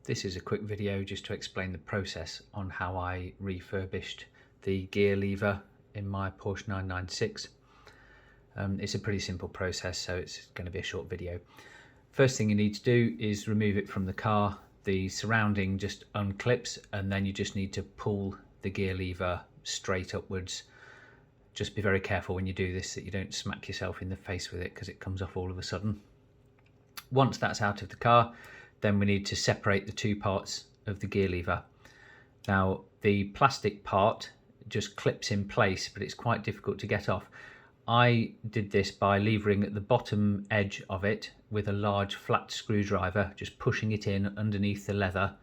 This is a quick video just to explain the process on how I refurbished the gear lever in my Porsche 996. It's a pretty simple process, so it's going to be a short video. First thing you need to do is remove it from the car. The surrounding just unclips, and then you just need to pull the gear lever straight upwards. Just be very careful when you do this that you don't smack yourself in the face with it, because it comes off all of a sudden. Once that's out of the car, then we need to separate the two parts of the gear lever. Now, the plastic part just clips in place, but it's quite difficult to get off. I did this by levering at the bottom edge of it with a large flat screwdriver, just pushing it in underneath the leather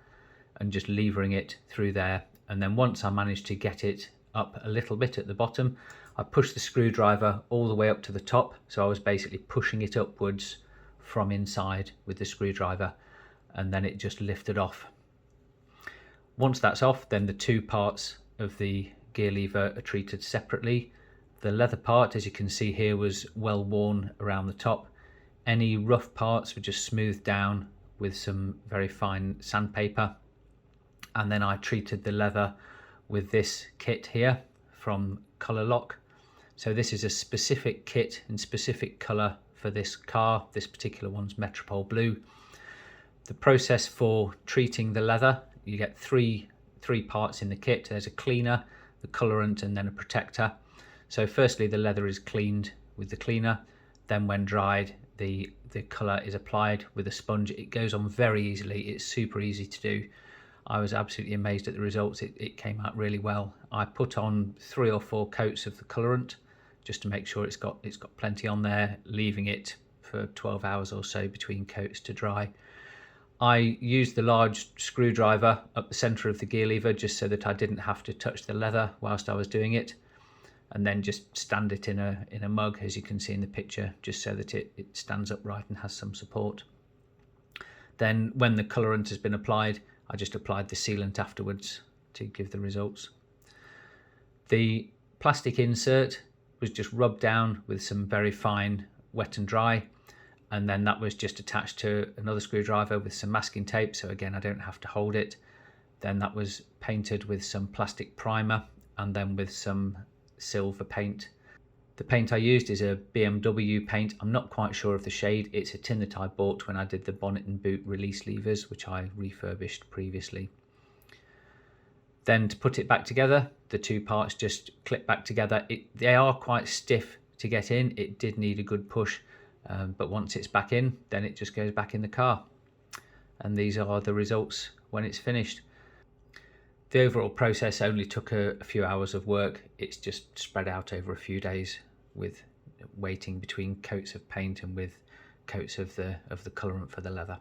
and just levering it through there. And then once I managed to get it up a little bit at the bottom, I pushed the screwdriver all the way up to the top. So I was basically pushing it upwards from inside with the screwdriver, and then it just lifted off. Once that's off, then the two parts of the gear lever are treated separately. The leather part, as you can see here, was well worn around the top. Any rough parts were just smoothed down with some very fine sandpaper. And then I treated the leather with this kit here from Colourant. So this is a specific kit in specific colour for this car. This particular one's Metropole Blue. The process for treating the leather, you get three parts in the kit. There's a cleaner, the colorant, and then a protector. So firstly, the leather is cleaned with the cleaner. Then when dried, the colour is applied with a sponge. It goes on very easily. It's super easy to do. I was absolutely amazed at the results. It came out really well. I put on 3 or 4 coats of the colorant just to make sure it's got plenty on there, leaving it for 12 hours or so between coats to dry. I used the large screwdriver up the centre of the gear lever just so that I didn't have to touch the leather whilst I was doing it, and then just stand it in a mug, as you can see in the picture, just so that it stands upright and has some support. Then when the colorant has been applied, I just applied the sealant afterwards to give the results. The plastic insert was just rubbed down with some very fine wet and dry, and then that was just attached to another screwdriver with some masking tape, so again I don't have to hold it. Then that was painted with some plastic primer and then with some silver paint. The paint I used is a BMW paint. I'm not quite sure of the shade. It's a tin that I bought when I did the bonnet and boot release levers, which I refurbished previously. Then to put it back together, the two parts just clip back together. They are quite stiff to get in. It did need a good push. But once it's back in, then it just goes back in the car. And these are the results when it's finished. The overall process only took a few hours of work. It's just spread out over a few days with waiting between coats of paint and with coats of the colorant for the leather.